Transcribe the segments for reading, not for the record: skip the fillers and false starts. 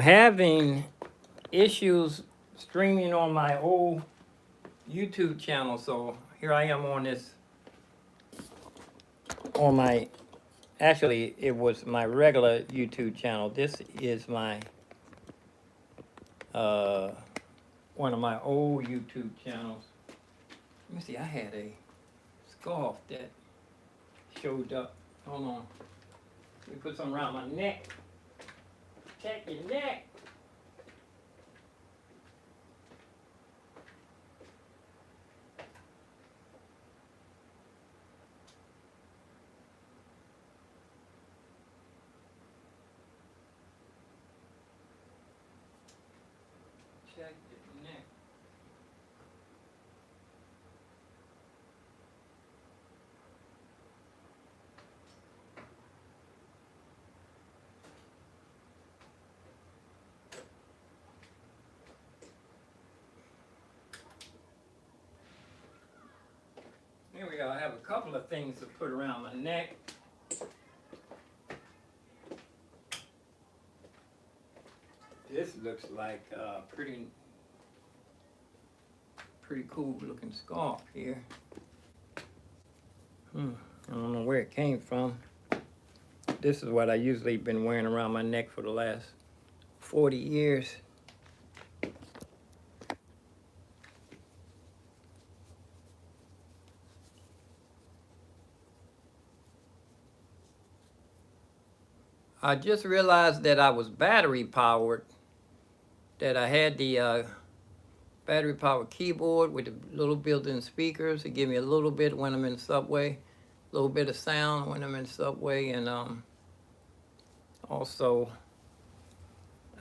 Having issues streaming on my old YouTube channel, so here I am on this, on my, actually it was my regular YouTube channel. This is my, uh, one of my old YouTube channels. Let me see, I had a scarf that showed up. Hold on. Let me put something around my neck. Protect your neck. Check your neck. Here we go. I have a couple of things to put around my neck. This looks like a pretty cool looking scarf here. I don't know where it came from. This is what I usually been wearing around my neck for the last 40 years. I just realized that I was battery powered, that I had the battery powered keyboard with the little built-in speakers. It give me a little bit when I'm in the subway, a little bit of sound when I'm in the subway, and also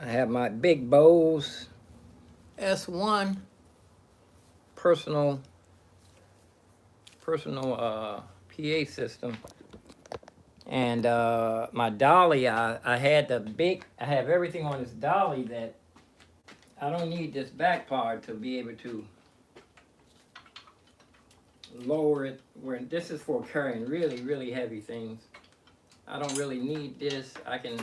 I have my Big Bose S1 personal PA system. And my dolly, I have everything on this dolly that I don't need this back part to be able to lower it. Where this is for carrying really, really heavy things. I don't really need this. I can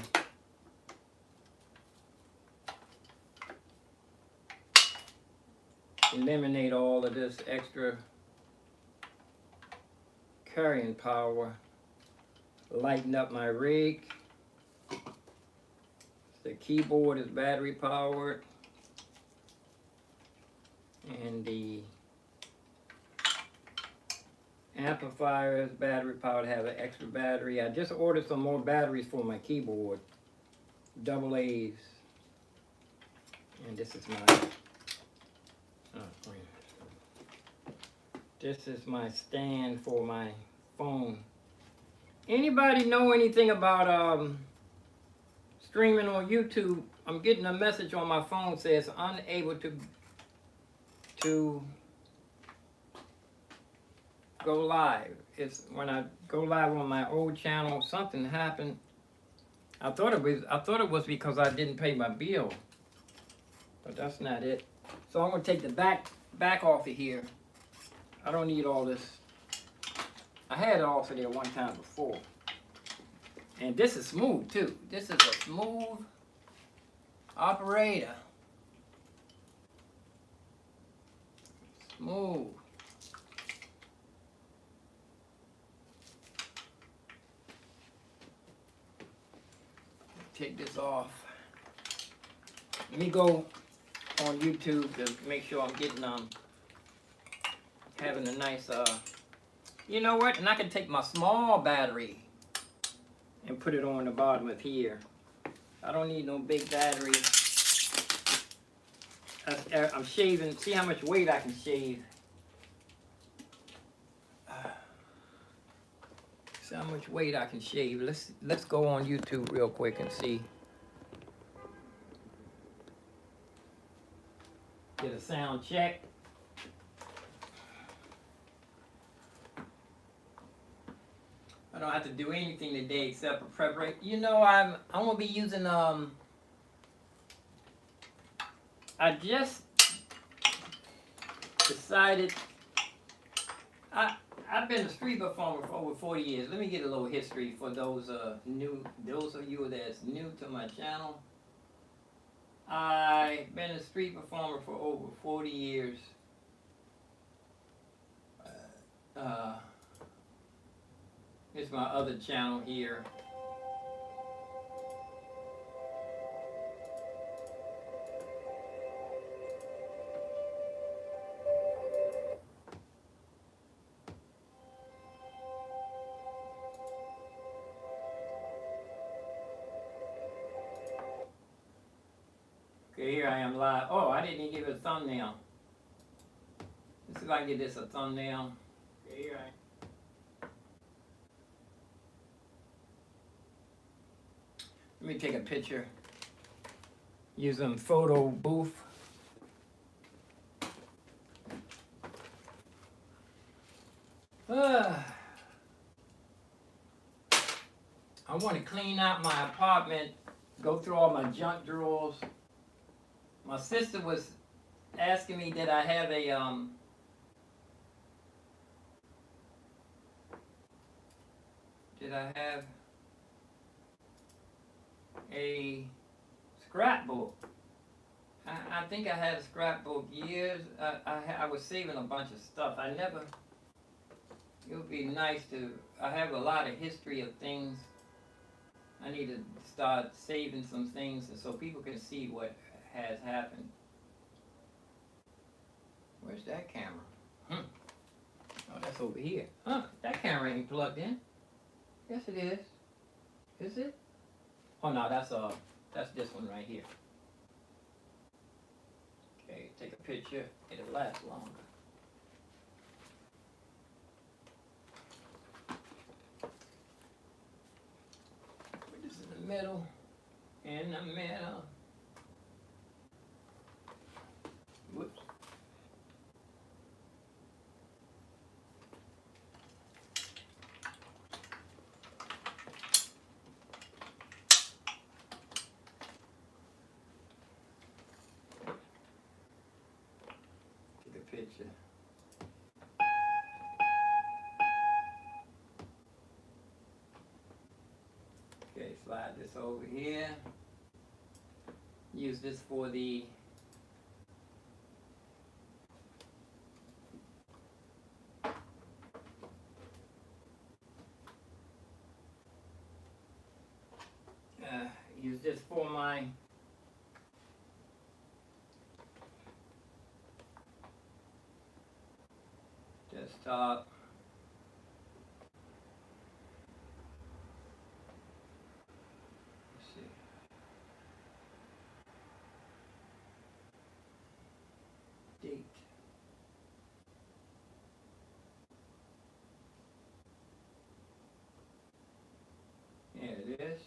eliminate all of this extra carrying power. Lighten up my rig. The keyboard is battery powered. And the amplifier is battery powered, have an extra battery. I just ordered some more batteries for my keyboard. Double A's. And this is my this is my stand for my phone. Anybody know anything about streaming on YouTube? I'm getting a message on my phone says unable to go live. It's when I go live on my old channel, something happened. I thought it was because I didn't pay my bill, but that's not it. So I'm gonna take the back off of here. I don't need all this. I had it off of there one time before. And this is smooth too. This is a smooth operator. Smooth. Take this off. Let me go on YouTube to make sure I'm getting having a nice you know what? And I can take my small battery and put it on the bottom of here. I don't need no big battery. I'm shaving. See how much weight I can shave. See how much weight I can shave. Let's go on YouTube real quick and see. Get a sound check. I don't have to do anything today except for preparation. You know, I'm gonna be using I just decided I've been a street performer for over 40 years. Let me get a little history for those of you that's new to my channel. been a street performer for over 40 years. It's my other channel here. Okay, here I am live. Oh, I didn't even give it a thumbnail. Let's see if I can get this a thumbnail. Okay, here I am. Let me take a picture using photo booth. I want to clean out my apartment, go through all my junk drawers. My sister was asking me, did I have a scrapbook? I think I had a scrapbook years. I was saving a bunch of stuff. It would be nice to, I have a lot of history of things. I need to start saving some things so people can see what has happened. Where's that camera? Oh, that's over here. Huh, that camera ain't plugged in. Yes, it is. Is it? Oh, no, that's this one right here. Okay, take a picture. It'll last longer. Put this in the middle. In the middle. Whoops. Take a picture. Okay, slide this over here. Use this for the my desktop. Let's see. Date. There it is.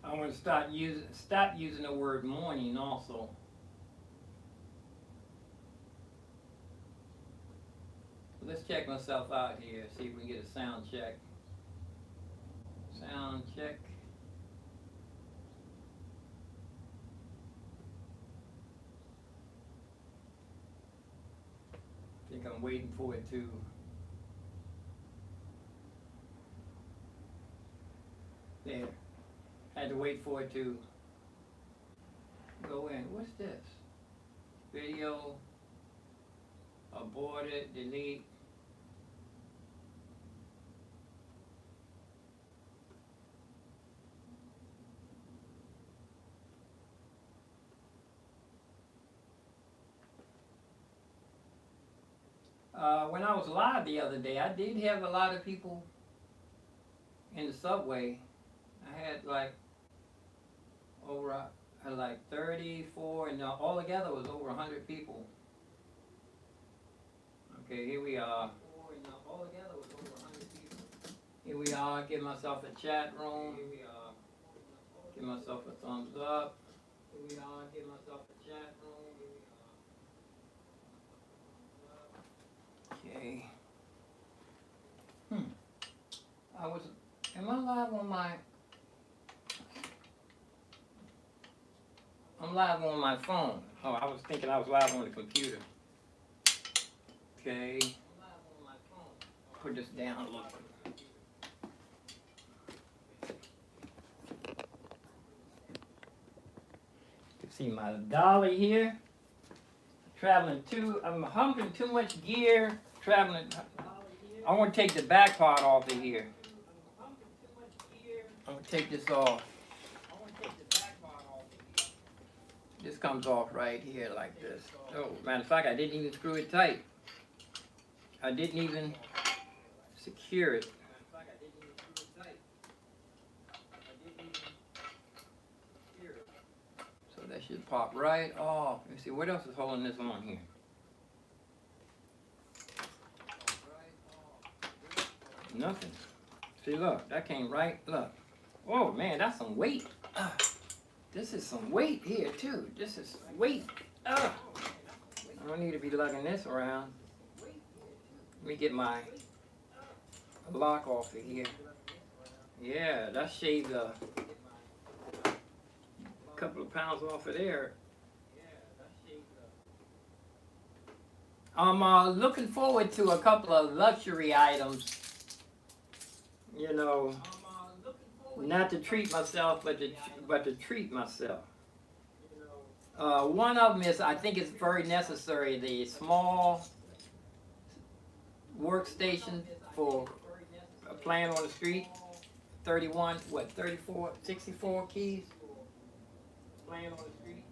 I want to stop using the word morning also. Let's check myself out here, see if we can get a sound check. Sound check. I think I'm waiting for it to there. Had to wait for it to go in. What's this? Video, aborted, delete. When I was live the other day, I did have a lot of people in the subway. I had like over like 34, and all together was over 100 people. Okay, here we are. All together was over 100 people. Here we are. Give myself a chat room. Here we are. Give myself a thumbs up. Here we are. Give myself a chat room. Here we are. Okay. Am I live on my? I'm live on my phone. Oh, I was thinking I was live on the computer. Okay. Put this down a little bit. You see my dolly here. I'm humping too much gear. Traveling. I want to take the back part off of here. I'm going to take this off. This comes off right here like this. Oh, matter of fact, I didn't even screw it tight. I didn't even secure it. So that should pop right off. Let me see, what else is holding this on here? Nothing. See, look, that came right, look. Oh man, that's some weight. This is some weight here too. This is weight. I don't need to be lugging this around. Let me get my lock off of here. Yeah, that shaved a couple of pounds off of there. I'm looking forward to a couple of luxury items. You know, not to treat myself, but to treat myself. One of them is, I think it's very necessary, the small workstation for playing on the street. 64 keys. Playing on the street.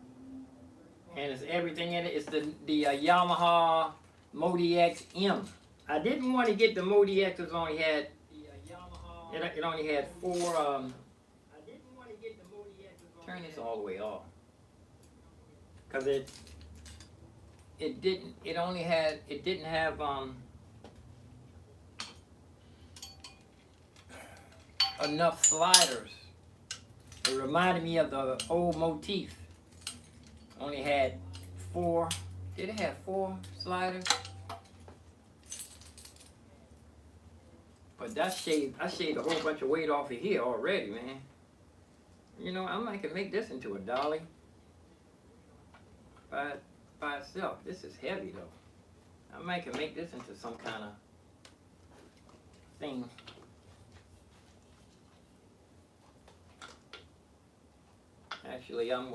And it's everything in it. It's the Yamaha Modi X M. I didn't want to get the Modi X. It only had 4. Turn this all the way off, because it didn't have enough sliders. It reminded me of the old motif. Only had 4. Did it have 4 sliders? But I shaved a whole bunch of weight off of here already, man. You know, I might can make this into a dolly by itself. This is heavy though. I might can make this into some kind of thing. Actually, I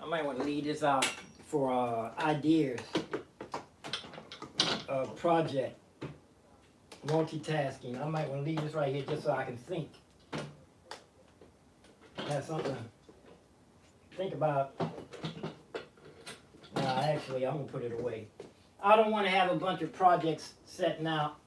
might want to leave this out for ideas, project, multitasking. I might want to leave this right here just so I can think. Have something to think about. Actually, I'm going to put it away. I don't want to have a bunch of projects setting out.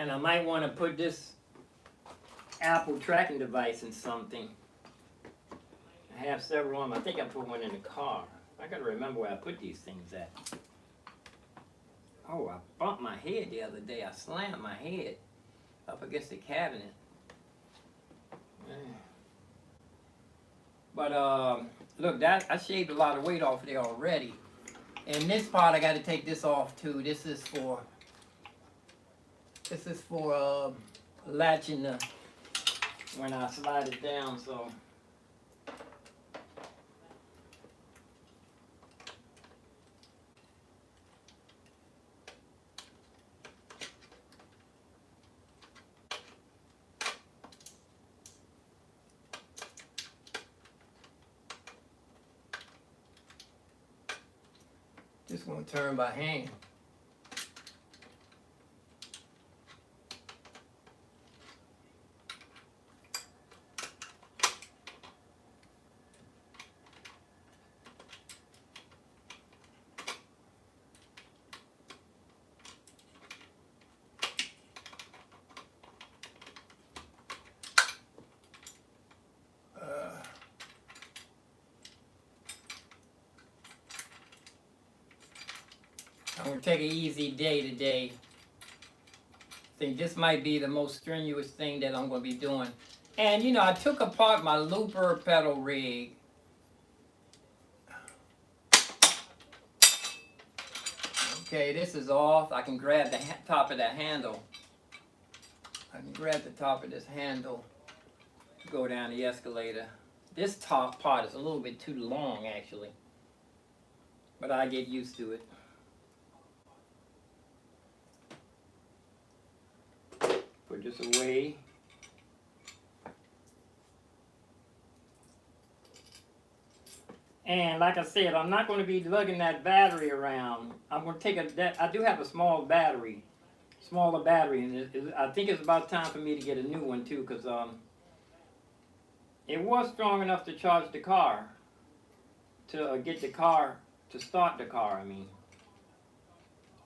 And I might want to put this Apple tracking device in something. I have several of them. I think I put one in the car. I gotta remember where I put these things at. Oh, I bumped my head the other day. I slammed my head up against the cabinet. But look, that I shaved a lot of weight off there already. And this part, I got to take this off too. This is for latching the when I slide it down. So. This one turn by hand. I'm going to take an easy day today. I think this might be the most strenuous thing that I'm going to be doing. And you know, I took apart my looper pedal rig. Okay, this is off. I can grab the top of that handle. I can grab the top of this handle to go down the escalator. This top part is a little bit too long actually, but I get used to it. Put this away. And like I said, I'm not going to be lugging that battery around. I'm going to take I do have a smaller battery, and I think it's about time for me to get a new one too, because it was strong enough to charge the car, to get the car, to start the car, I mean.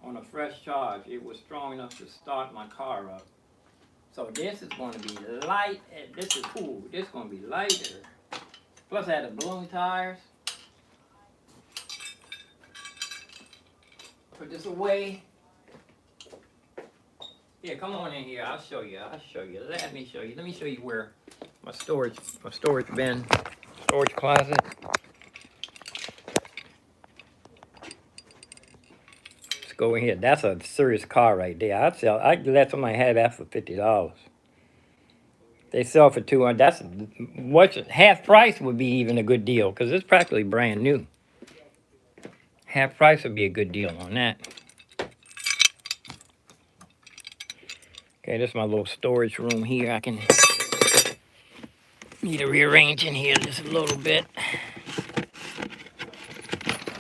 On a fresh charge, it was strong enough to start my car up. So this is going to be light, this is going to be lighter. Plus I had the balloon tires. Put this away. Yeah, come on in here. I'll show you. Let me show you where my storage bin, storage closet. Let's go in here. That's a serious car right there. I'd let somebody have that for $50. They sell for $200. That's half price would be even a good deal because it's practically brand new. Half price would be a good deal on that. Okay, this is my little storage room here. I can need to rearrange in here just a little bit.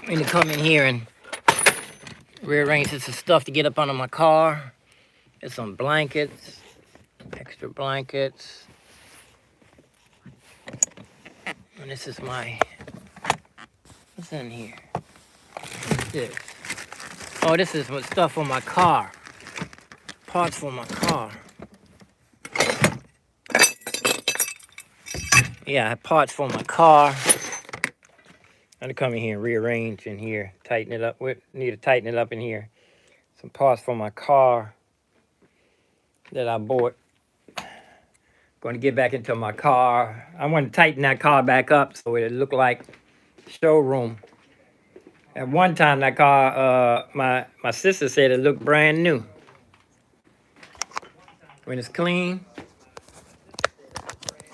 I need to come in here and rearrange some stuff to get up under my car. There's some blankets, extra blankets. And this is what's in here? What's this? Oh, this is stuff for my car. Parts for my car. Yeah, parts for my car. I'm gonna come in here and rearrange in here, tighten it up. Need to tighten it up in here. Some parts for my car that I bought. Going to get back into my car. I want to tighten that car back up so it look like showroom. At one time, that car, my sister said it looked brand new. When it's clean,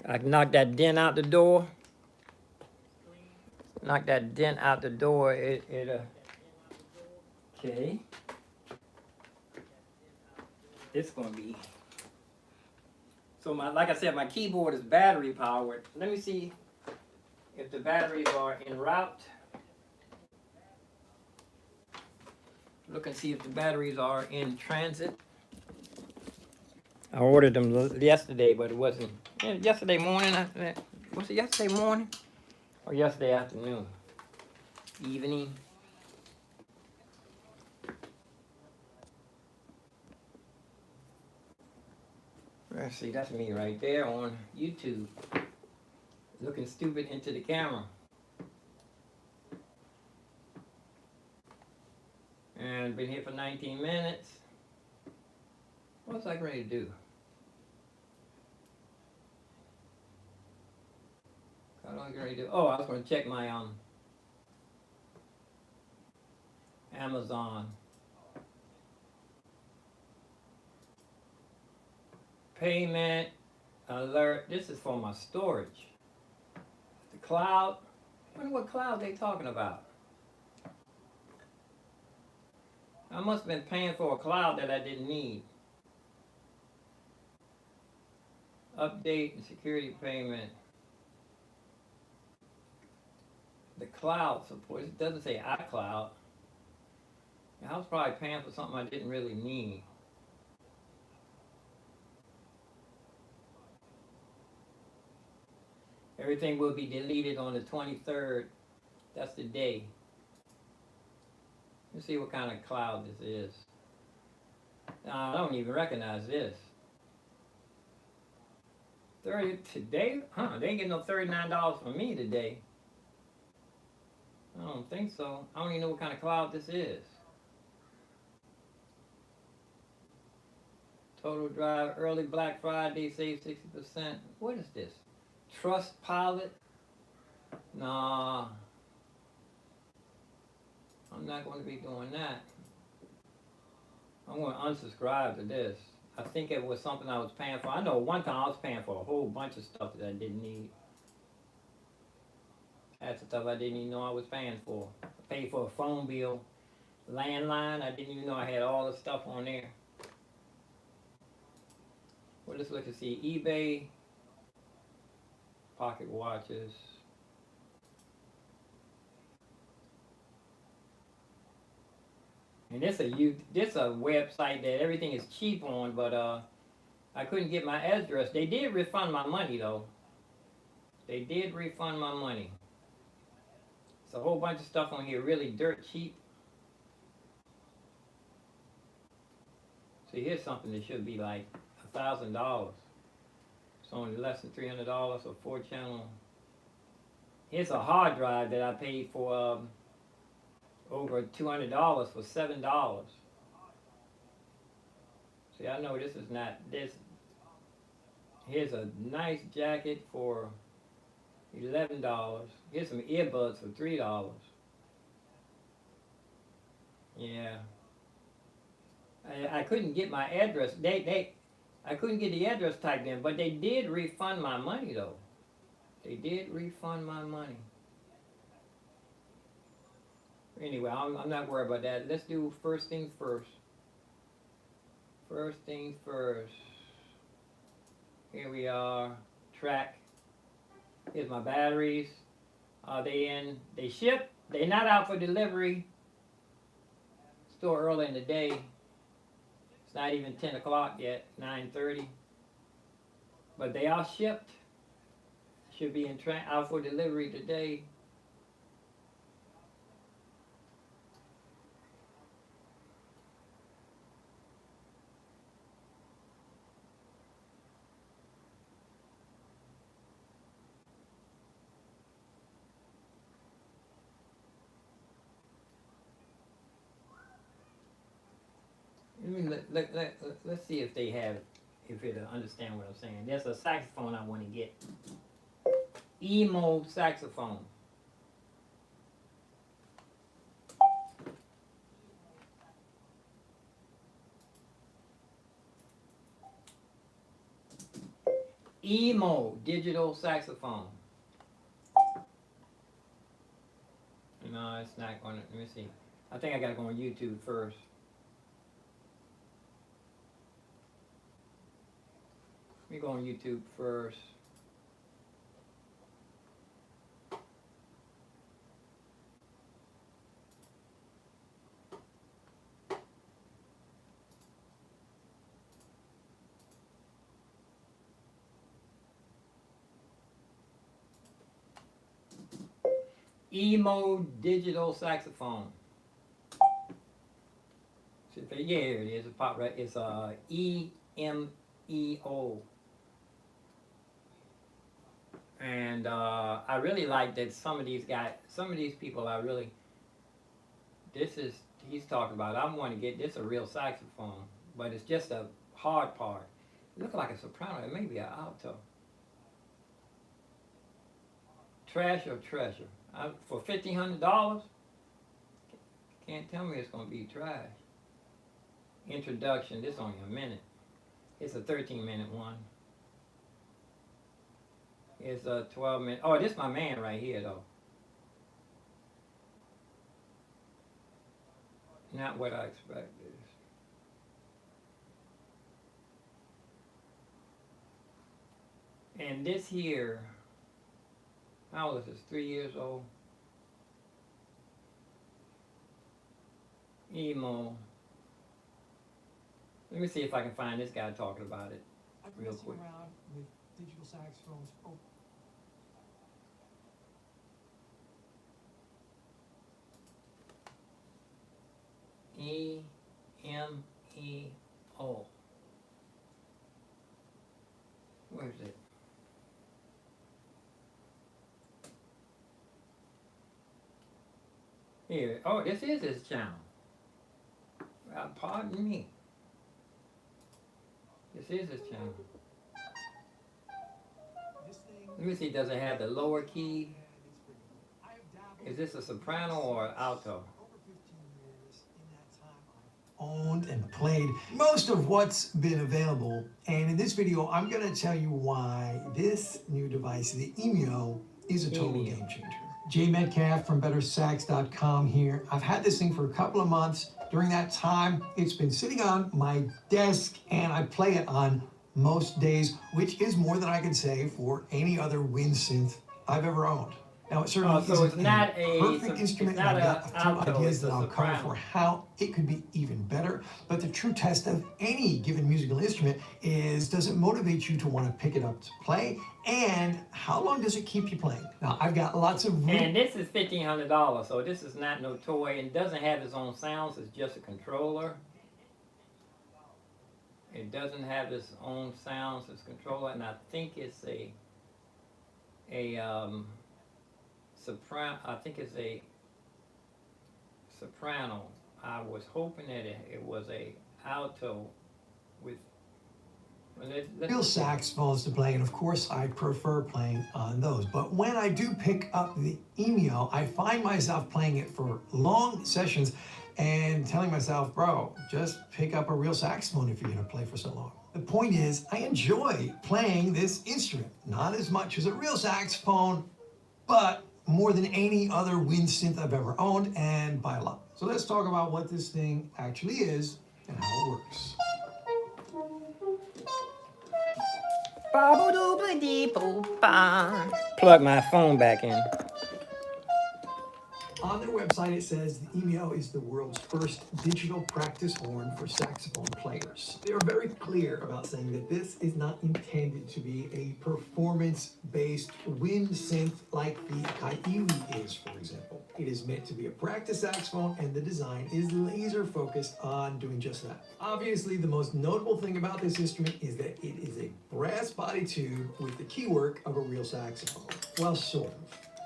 I can knock that dent out the door. Knock that dent out the door. Okay. It's gonna be. So like I said, my keyboard is battery powered. Let me see if the batteries are en route. Look and see if the batteries are in transit. I ordered them yesterday, but it wasn't. Yesterday morning, was it yesterday morning? Or yesterday afternoon? Evening? Let's see, that's me right there on YouTube, looking stupid into the camera. And been here for 19 minutes. What's I ready to do? I don't get ready to do. Oh, I was going to check my Amazon payment alert. This is for my storage. The cloud. I wonder what cloud they talking about. I must have been paying for a cloud that I didn't need. Update and security payment. The cloud support. It doesn't say iCloud. I was probably paying for something I didn't really need. Everything will be deleted on the 23rd. That's the day. Let's see what kind of cloud this is. I don't even recognize this. 30 today? Huh, they ain't getting no $39 from me today. I don't think so. I don't even know what kind of cloud this is. Total Drive, early Black Friday, save 60%. What is this? Trust Pilot? Nah. I'm not going to be doing that. I'm going to unsubscribe to this. I think it was something I was paying for. I know one time I was paying for a whole bunch of stuff that I didn't need. That's the stuff I didn't even know I was paying for. I paid for a phone bill, landline. I didn't even know I had all the stuff on there. Well, let's look and see. eBay, pocket watches. And this a website that everything is cheap on, but I couldn't get my address. They did refund my money though. They did refund my money. It's a whole bunch of stuff on here, really dirt cheap. See, here's something that should be like $1,000. It's only less than $300 for 4-channel. Here's a hard drive that I paid for over $200 for $7. See, I know this is not this. Here's a nice jacket for $11. Here's some earbuds for $3. Yeah. I couldn't get my address. I couldn't get the address typed in, but they did refund my money though. They did refund my money. Anyway, I'm not worried about that. Let's do first things first. First things first. Here we are. Track. Here's my batteries. Are they in? They ship. They're not out for delivery. Still early in the day. It's not even 10 o'clock yet. 9:30. But they are shipped. Should be out for delivery today. Let's see if they have, if it'll understand what I'm saying. There's a saxophone I want to get. Emo saxophone. Emo digital saxophone. No, it's not going to. Let me see. I think I got to go on YouTube first. Let me go on YouTube first. Emo digital saxophone. Yeah, here it is. It popped right. It's EMEO. And I really like that some of these people I really, he's talking about, I want to get this a real saxophone, but it's just a hard part. It looks like a soprano, it may be an alto. Trash or treasure? For $1,500, can't tell me it's going to be trash. Introduction, this only a minute. It's a 13-minute one. It's a 12-minute. Oh, this is my man right here, though. Not what I expected. And this here, how old is this? 3 years old. Emo. Let me see if I can find this guy talking about it real quick. Around with digital saxophones. Oh. E-M-E-O. Where is it? Here. Oh, this is his channel. Pardon me. This is his channel. Let me see, does it have the lower key? Is this a soprano or alto? Owned and played most of what's been available, and in this video I'm going to tell you why this new device, the Emio, is a total game changer. Jay Metcalf from BetterSax.com here. I've had this thing for a couple of months. During that time, it's been sitting on my desk, and I play it on most days, which is more than I can say for any other wind synth I've ever owned. Now, it certainly so it's isn't not a perfect instrument, and I've got a few alto, ideas that I'll cover soprano. for how it could be even better. But the true test of any given musical instrument is, does it motivate you to want to pick it up to play? And how long does it keep you playing? Now, I've got lots of... And this is $1,500, so this is not no toy. It doesn't have its own sounds, it's just a controller. It doesn't have its own sounds, it's a controller, and I think it's a soprano. I think it's a soprano. I was hoping that it was a alto with. Real saxophones to play, and of course I prefer playing on those. But when I do pick up the Emio, I find myself playing it for long sessions and telling myself, bro, just pick up a real saxophone if you're going to play for so long. The point is, I enjoy playing this instrument. Not as much as a real saxophone, but more than any other wind synth I've ever owned, and by a lot. So let's talk about what this thing actually is and how it works. Plug my phone back in. On their website, it says the Emio is the world's first digital practice horn for saxophone players. They are very clear about saying that this is not intended to be a performance-based wind synth like the Kaili is, for example. It is meant to be a practice saxophone, and the design is laser focused on doing just that. Obviously, the most notable thing about this instrument is that it is a brass body tube with the keywork of a real saxophone. Well, sort of.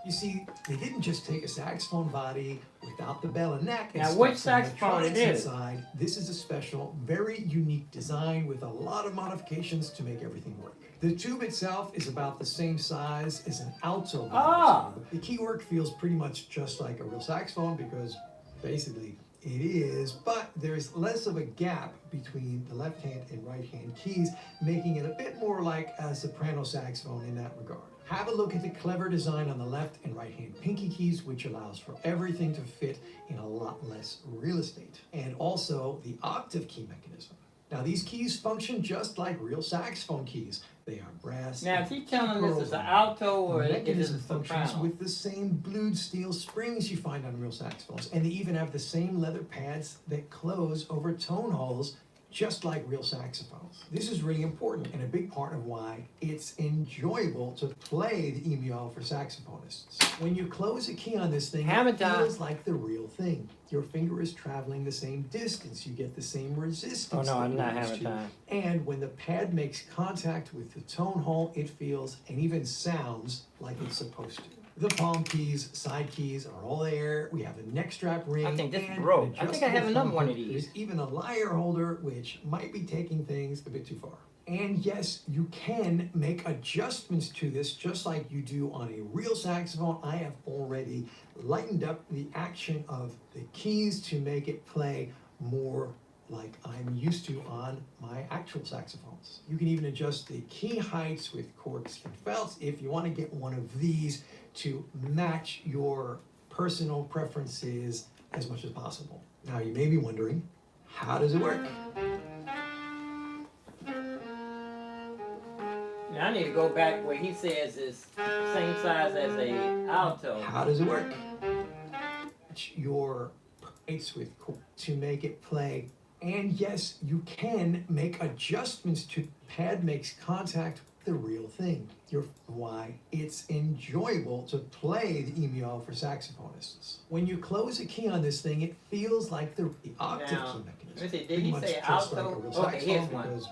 You see, they didn't just take a saxophone body without the bell and neck and Now, stuff which some saxophone it electronics is? inside. This is a special, very unique design with a lot of modifications to make everything work. The tube itself is about the same size as an alto body tube. The keywork feels pretty much just like a real saxophone because basically it is, but there's less of a gap between the left hand and right hand keys, making it a bit more like a soprano saxophone in that regard. Have a look at the clever design on the left and right hand pinky keys, which allows for everything to fit in a lot less real estate. And also the octave key mechanism. Now these keys function just like real saxophone keys. They are brass. Now, is he telling this is an alto or is it a mechanism functions soprano? with the same blued steel springs you find on real saxophones, and they even have the same leather pads that close over tone holes, just like real saxophones. This is really important and a big part of why it's enjoyable to play the EML for saxophonists. When you close a key on this thing, Hammer it time. feels like the real thing. Your finger is traveling the same distance. You get the same resistance. Oh no, that I'm you're not used having to. time. And when the pad makes contact with the tone hole, it feels and even sounds like it's supposed to. The palm keys, side keys are all there. We have a neck strap ring. I think this and broke. an I think I have adjustable another one of thumb hook. these. There's even a lyre holder, which might be taking things a bit too far. And yes, you can make adjustments to this just like you do on a real saxophone. I have already lightened up the action of the keys to make it play more like I'm used to on my actual saxophones. You can even adjust the key heights with corks and felts if you want to get one of these to match your personal preferences as much as possible. Now you may be wondering, how does it work? Now I need to go back where he says it's same size as a alto. How does it work? Your heights with corks to make it play. And yes, you can make adjustments to pad makes contact with the real thing. Why it's enjoyable to play the EML for saxophonists. When you close a key on this thing, it feels like the octave Now, key mechanism. let me see, did Pretty he much say just like alto? a real Okay, here's saxophone, one. because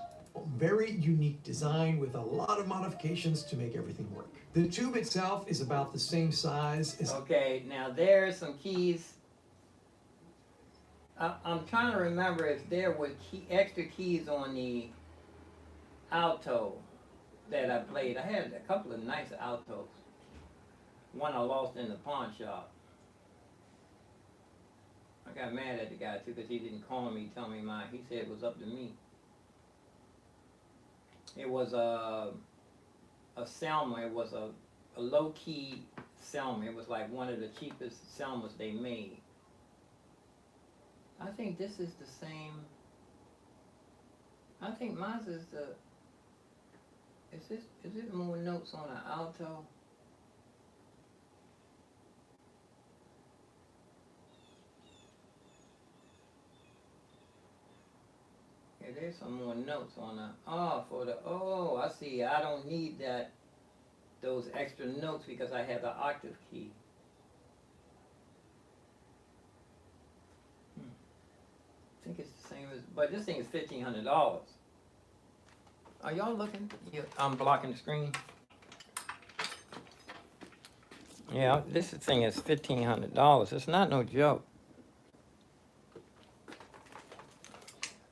very unique design with a lot of modifications to make everything work. The tube itself is about the same size as Okay, now there's some keys. I'm trying to remember if there were extra keys on the alto that I played. I had a couple of nice altos. One I lost in the pawn shop. I got mad at the guy too because he didn't call me, tell me mine. He said it was up to me. It was a Selma. It was a low-key Selma. It was like one of the cheapest Selmas they made. I think this is the same. I think mine is the. Is it more notes on an alto? Yeah, there's some more notes on a. Oh, I see. I don't need those extra notes because I have the octave key. I think it's the same as, but this thing is $1,500. Are y'all looking? Yeah, I'm blocking the screen. Yeah, this thing is $1,500. It's not no joke.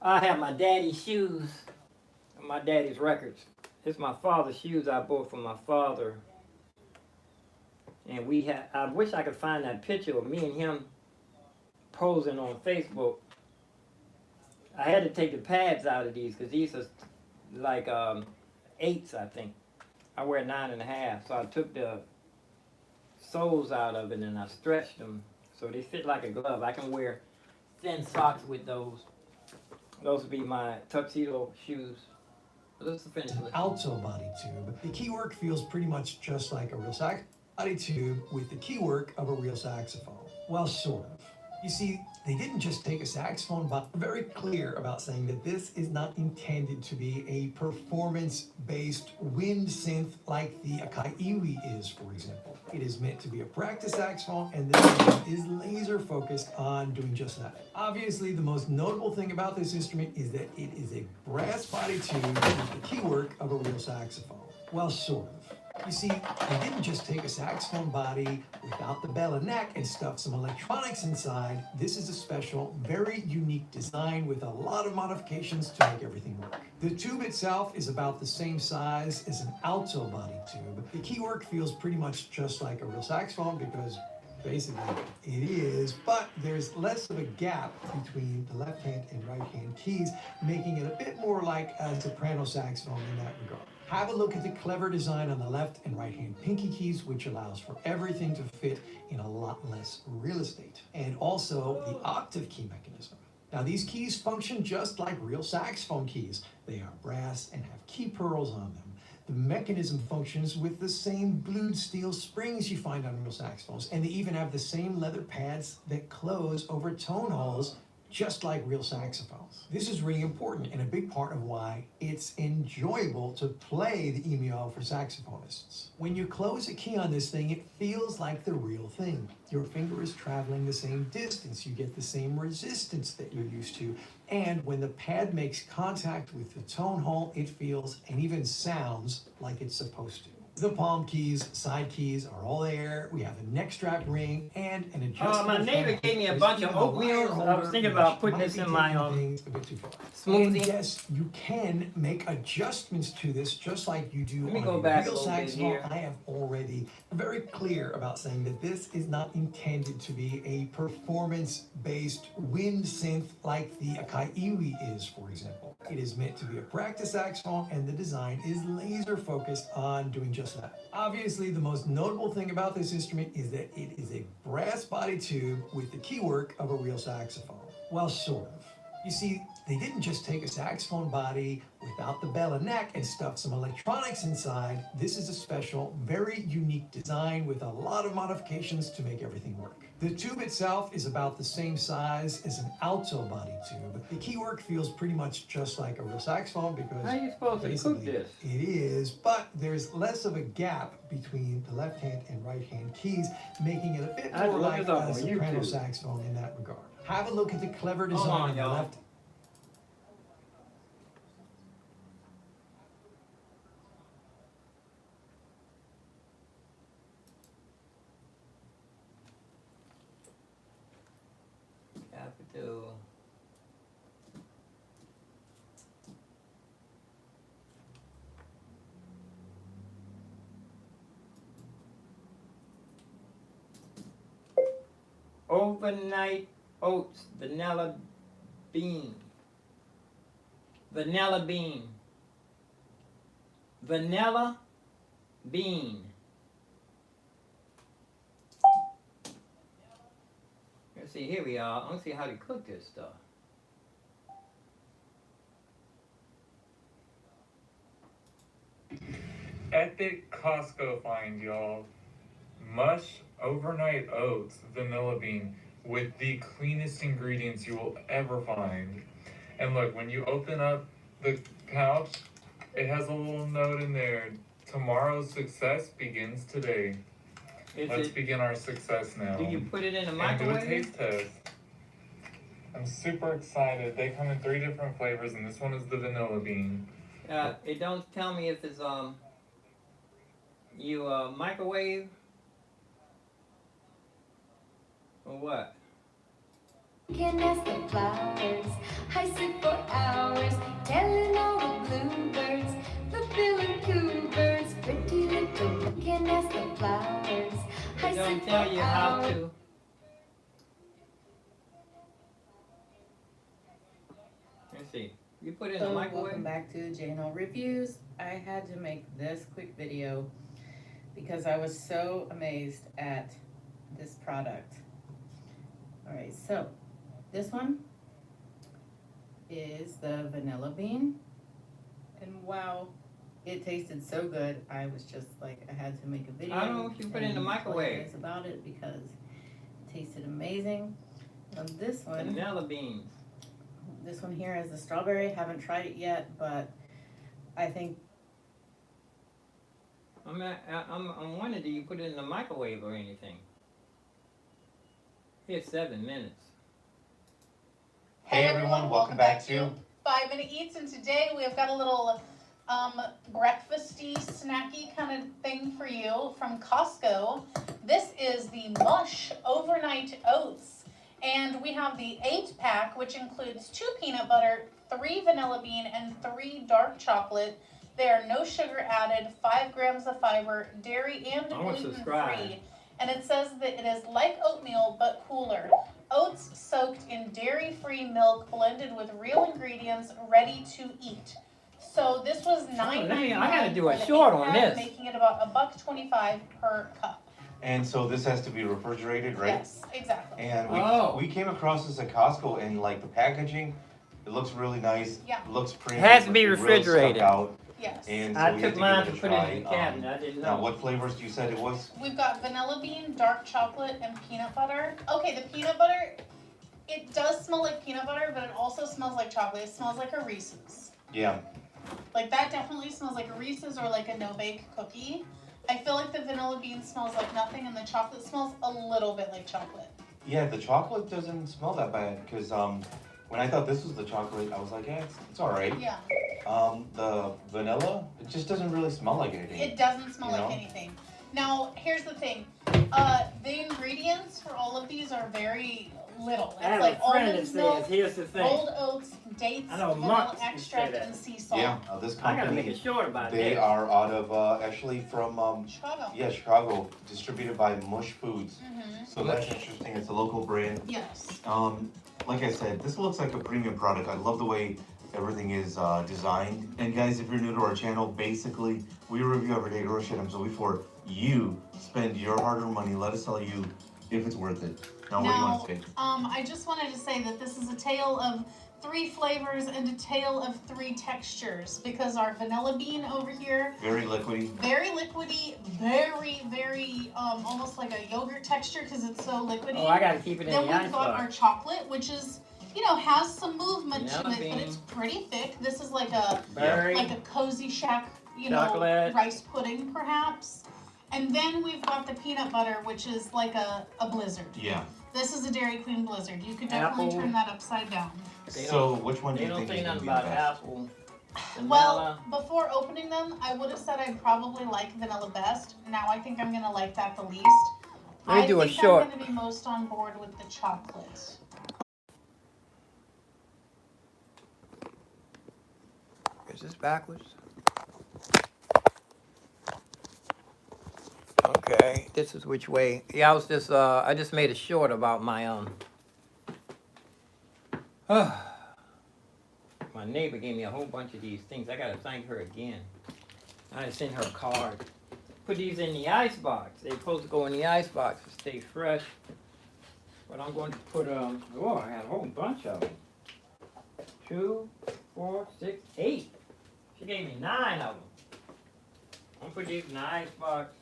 I have my daddy's shoes, my daddy's records. It's my father's shoes I bought from my father. And I wish I could find that picture of me and him posing on Facebook. I had to take the pads out of these because these are like 8s, I think. I wear 9.5, so I took the soles out of it and I stretched them so they fit like a glove. I can wear thin socks with those. Those would be my tuxedo shoes. Let's finish with alto body tube. The key work feels pretty much just like a real sax body tube with the key work of a real saxophone. Well, sort of. You see, they didn't just take a saxophone, but very clear about saying that this is not intended to be a performance-based wind synth like the Akai Iwi is, for example. It is meant to be a practice saxophone, and this one is laser focused on doing just that. Obviously, the most notable thing about this instrument is that it is a brass body tube with the key work of a real saxophone. Well, sort of. You see, they didn't just take a saxophone body without the bell and neck and stuff some electronics inside. This is a special, very unique design with a lot of modifications to make everything work. The tube itself is about the same size as an alto body tube. The key work feels pretty much just like a real saxophone because basically it is, but there's less of a gap between the left hand and right hand keys, making it a bit more like a soprano saxophone in that regard. Have a look at the clever design on the left and right hand pinky keys, which allows for everything to fit in a lot less real estate. And also the octave key mechanism. Now these keys function just like real saxophone keys. They are brass and have key pearls on them. The mechanism functions with the same blued steel springs you find on real saxophones, and they even have the same leather pads that close over tone holes just like real saxophones. This is really important and a big part of why it's enjoyable to play the EMEO for saxophonists. When you close a key on this thing, it feels like the real thing. Your finger is traveling the same distance, you get the same resistance that you're used to, and when the pad makes contact with the tone hole, it feels and even sounds like it's supposed to. The palm keys, side keys are all there. We have a neck strap ring and an adjustable. My neighbor gave me a bunch of oatmeal. I was thinking about putting this in my smoothie. And yes, you can make adjustments to this just like you do Let me on go your back a real little bit saxophone. here. I have already been very clear about saying that this is not intended to be a performance-based wind synth like the Akai Iwi is, for example. It is meant to be a practice saxophone, and the design is laser focused on doing just that. Obviously, the most notable thing about this instrument is that it is a brass body tube with the keywork of a real saxophone. Well, sort of. You see, they didn't just take a saxophone body without the bell and neck and stuff some electronics inside. This is a special, very unique design with a lot of modifications to make everything work. The tube itself is about the same size as an alto body tube. The keywork feels pretty much just like a real saxophone because How are you supposed to cook this? it is, but there's less of a gap between the left hand and right hand keys, making it a bit I more looked like it up a on soprano YouTube. saxophone in that regard. Have a look at the clever Hold design on, on the y'all. left. Capital. Overnight oats, vanilla bean. Vanilla bean. Vanilla bean. Let's see, here we are. Let's see how to cook this stuff. Epic Costco find, y'all. Mush overnight oats vanilla bean with the cleanest ingredients you will ever find. And look, when you open up the pouch, it has a little note in there. Tomorrow's success begins today. Let's begin our success now. Do you put it in the And microwave? do a taste test. I'm super excited. They come in 3 different flavors, and this one is the vanilla bean. It don't tell me if it's you microwave or what. Looking at the flowers, I sit for hours, telling all the bluebirds, the bill and coo birds, pretty little looking at the flowers. I It don't sit tell for you how hours. to. Let's see. You put it in the So microwave. welcome back to J&L Reviews. I had to make this quick video because I was so amazed at this product. Alright, so this one is the vanilla bean, and wow, it tasted so good. I was just like, I had to make a video. I don't know if you put it in the and tell you microwave. guys about it because it tasted amazing. Now this one, Vanilla beans. this one here is the strawberry. Haven't tried it yet, but I think I'm wondering, do you put it in the microwave or anything? Here's 7 minutes. Hey everyone, welcome back to 5 Minute Eats, and today we have got a little breakfasty, snacky kind of thing for you from Costco. This is the Mush Overnight Oats, and we have the 8-pack, which includes 2 peanut butter, 3 vanilla bean, and 3 dark chocolate. There are no sugar added, 5 grams of fiber, dairy and I want to gluten subscribe. free. And it says that it is like oatmeal but cooler. Oats soaked in dairy-free milk blended with real ingredients, ready to eat. So this was $9.99. I gotta do a for the short on 8-pack, this. making it about $1.25 per cup. And so this has to be refrigerated, right? Yes, exactly. And Oh. we came across this at Costco, and like the packaging, it looks really nice. Yeah. It looks premium. Has to be it really stuck refrigerated. out, Yes. and so I we took had to mine give to it a put try. it in the cabinet. I didn't Now, know. what flavors you said it was? We've got vanilla bean, dark chocolate, and peanut butter. Okay, the peanut butter, it does smell like peanut butter, but it also smells like chocolate. It smells like a Reese's. Yeah. Like that definitely smells like a Reese's or like a no-bake cookie. I feel like the vanilla bean smells like nothing, and the chocolate smells a little bit like chocolate. Yeah, the chocolate doesn't smell that bad because when I thought this was the chocolate, I was like, yeah, it's all right. Yeah. The vanilla, it just doesn't really smell like anything. It doesn't smell You like know? anything. Now, here's the thing. The ingredients for all of these are very little. I have It's like a friend that almond says, milk, here's the thing. rolled oats, dates, I know vanilla months you extract, say that. and sea salt. Yeah, this I gotta make company, it short about they that. are out of, actually from, Chicago. yeah, Chicago, distributed by Mush Foods. Mm-hmm. So that's interesting, it's a local brand. Yes. Like I said, this looks like a premium product. I love the way everything is designed. And guys, if you're new to our channel, basically, we review everyday grocery items. So before you spend your hard-earned money, let us tell you if it's worth it. Now, what do you want to say? I just wanted to say that this is a tale of 3 flavors and a tale of 3 textures, because our vanilla bean over here, Very liquidy. very liquidy, very almost like a yogurt texture because it's so liquidy. Oh, I gotta keep it in Then the we've got our icebox. chocolate, which is, you know, has some movement to Vanilla it, but bean. it's pretty thick. This is like a Berry. cozy shack, you know, Chocolate. rice pudding perhaps. And then we've got the peanut butter, which is like a blizzard. Yeah. This is a Dairy Queen blizzard. You could definitely Apple. turn that upside down. They So which one do They you don't think say is going to nothing be the about best? apple, Well, vanilla. before opening them, I would have said I'd probably like vanilla best. Now I think I'm gonna like that the least. Let me do a I think short. I'm gonna be most on board with the chocolate. Is this backwards? Okay, this is which way. Yeah, I just made a short about my my neighbor gave me a whole bunch of these things. I gotta thank her again. I sent her a card. Put these in the icebox. They're supposed to go in the icebox to stay fresh. But I'm going to put oh, I had a whole bunch of them. 2, 4, 6, 8. She gave me 9 of them. I'm gonna put these in the icebox.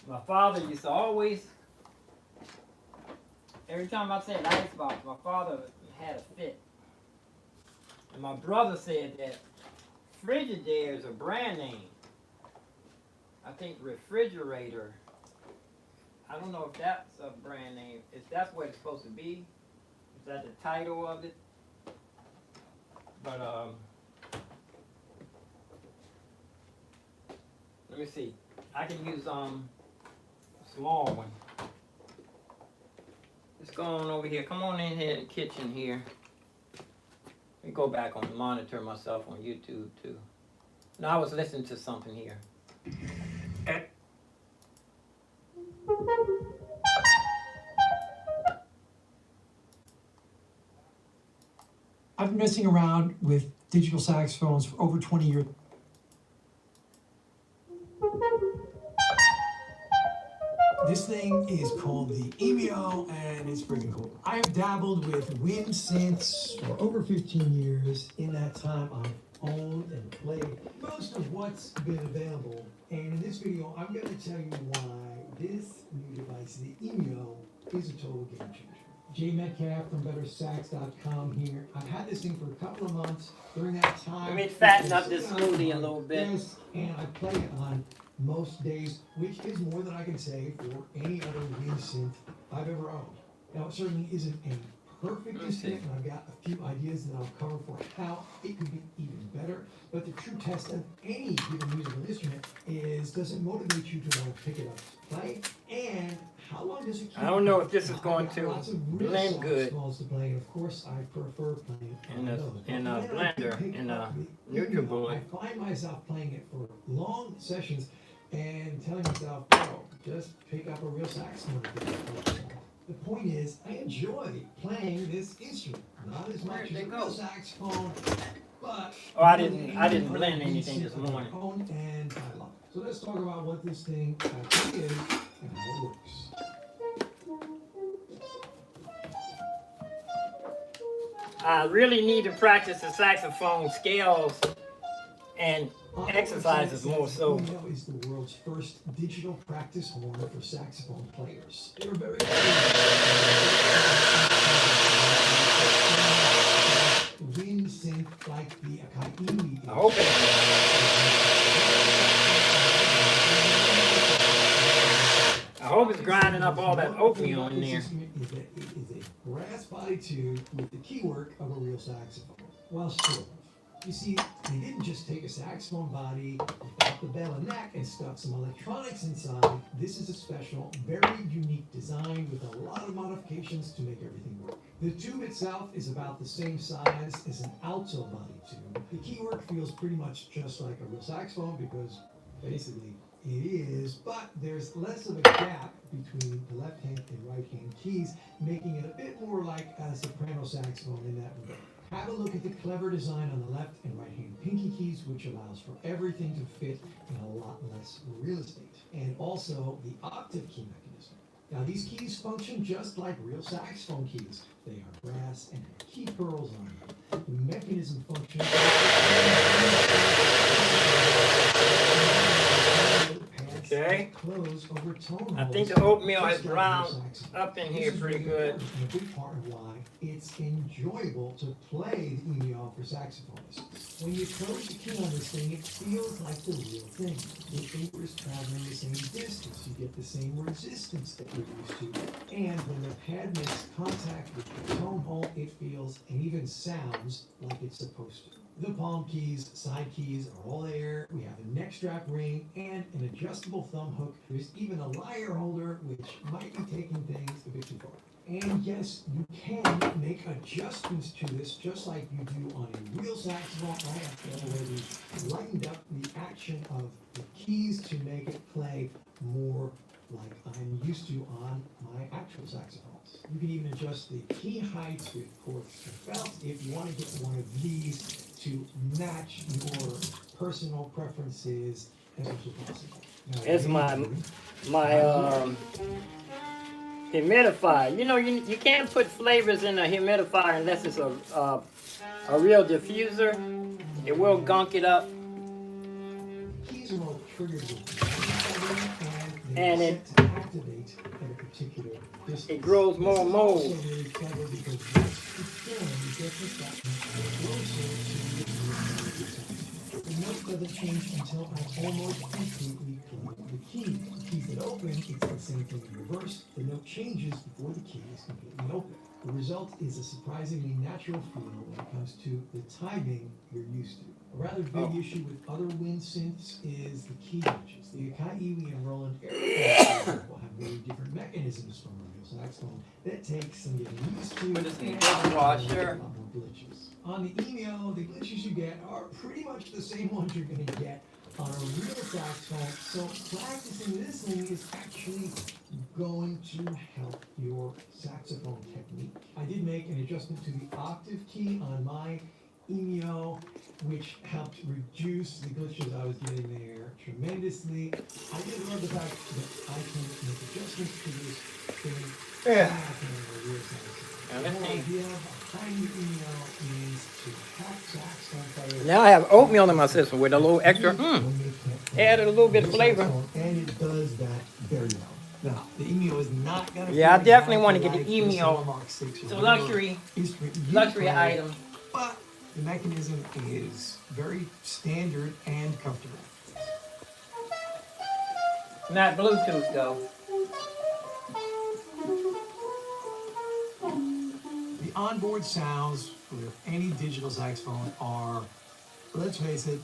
My father used to always, every time I said icebox, my father had a fit. And my brother said that Frigidaire is a brand name. I think refrigerator, I don't know if that's a brand name. If that's what it's supposed to be. Is that the title of it? But let me see. I can use small one. Let's go on over here. Come on in here in the kitchen here. Let me go back on monitor myself on YouTube too. No, I was listening to something here. I've been messing around with digital saxophones for over 20 years. This thing is called the Emio, and it's freaking cool. I've dabbled with wind synths for over 15 years. In that time, I've owned and played most of what's been available. And in this video, I'm going to tell you why this new device, the Emio, is a total game changer. Jay Metcalf from BetterSax.com here. I've had this thing for a couple of months. During that time, Let me fatten up this smoothie a little bit. yes, and I play it on most days, which is more than I can say for any other wind synth I've ever owned. Now, it certainly isn't a perfect instrument, and I've got a few ideas that I'll cover for how it could be even better. But the true test of any given musical instrument is, does it motivate you to want to pick it up, play, and how long does it keep? I don't know if this is I've going got to lots of real blend soft good smalls to play, and of course, I prefer playing it in on a- those. in a But when I do blender, pick in up a the Emio, NutriBullet. I find myself playing it for long sessions and telling myself, oh, just pick up a real saxophone. The point is, I enjoy playing this instrument. Not as much Where'd as they a go? real saxophone, but Oh, I didn't blend anything this morning. And I love it. So let's talk about what this thing actually is and how it works. I really need to practice the saxophone scales and exercises more so. Emio is the world's first digital practice horn for saxophone players. They were very open it. I hope it's grinding up all that oatmeal in there. Is a brass body tube with the keywork of a real saxophone. Well, sort of. You see, they didn't just take a saxophone body, without the bell and neck, and stuck some electronics inside. This is a special, very unique design with a lot of modifications to make everything work. The tube itself is about the same size as an alto body tube. The keywork feels pretty much just like a real saxophone because basically it is, but there's less of a gap between the left hand and right hand keys, making it a bit more like a soprano saxophone in that regard. Have a look at the clever design on the left and right hand pinky keys, which allows for everything to fit in a lot less real estate. And also the octave key mechanism. Now these keys function just like real saxophone keys. They are brass and have key pearls on them. The mechanism functions Okay. close over tone I think holes, the oatmeal has just like browned real saxophone. up in This here is pretty really good. important and a big part of why it's enjoyable to play the EML for saxophonists. When you close the key on this thing, it feels like the real thing. Your fingers traveling the same distance. You get the same resistance that you're used to. And when the pad makes contact with the tone hole, it feels and even sounds like it's supposed to. The palm keys, side keys are all there. We have a neck strap ring and an adjustable thumb hook. There's even a lyre holder, which might be taking things a bit too far. And yes, you can make adjustments to this just like you do on a real saxophone. I have already lightened up the action of the keys to make it play more like I'm used to on my actual saxophones. You can even adjust the key heights with corks and belts if you want to get one of these to match your personal preferences as much as possible. Now, It's my humidifier. You know, you can't put flavors in a humidifier unless it's a real diffuser. It will gunk it up. Keys are all triggered with And it activate at a particular distance. It grows more This is mold. also really clever because once it's done, you get this button closer to the note doesn't change until I almost completely collect the key. The keys that open, it's the same thing in reverse. The note changes before the key is completely open. The result is a surprisingly natural feel when it comes to the timing you're used to. A rather big issue with other wind synths is the key pitches. The Akai Iwi and Roland Air will have very different mechanisms from a real saxophone that takes some getting used to. Put this in the and dishwasher. a lot more glitches. On the EML, the glitches you get are pretty much the same ones you're going to get on a real saxophone. So practicing this thing is actually going to help your saxophone technique. I did make an adjustment to the octave key on my EML, which helped reduce the glitches I was getting there tremendously. I did love the fact that I can make adjustments to this thing. Yeah. On a real saxophone. Now, The let's whole see. idea behind the EML is to help saxophone players. Now I have oatmeal in my system with a little extra. Added a little bit of flavor. And it does that very well. Now, the EML is not gonna. Yeah, I feel definitely want to get exactly the like EML. Mark 6 or It's a whatever luxury instrument you luxury play, item. but the mechanism is very standard and comfortable. Not Bluetooth though. The onboard sounds with any digital saxophone are, let's face it,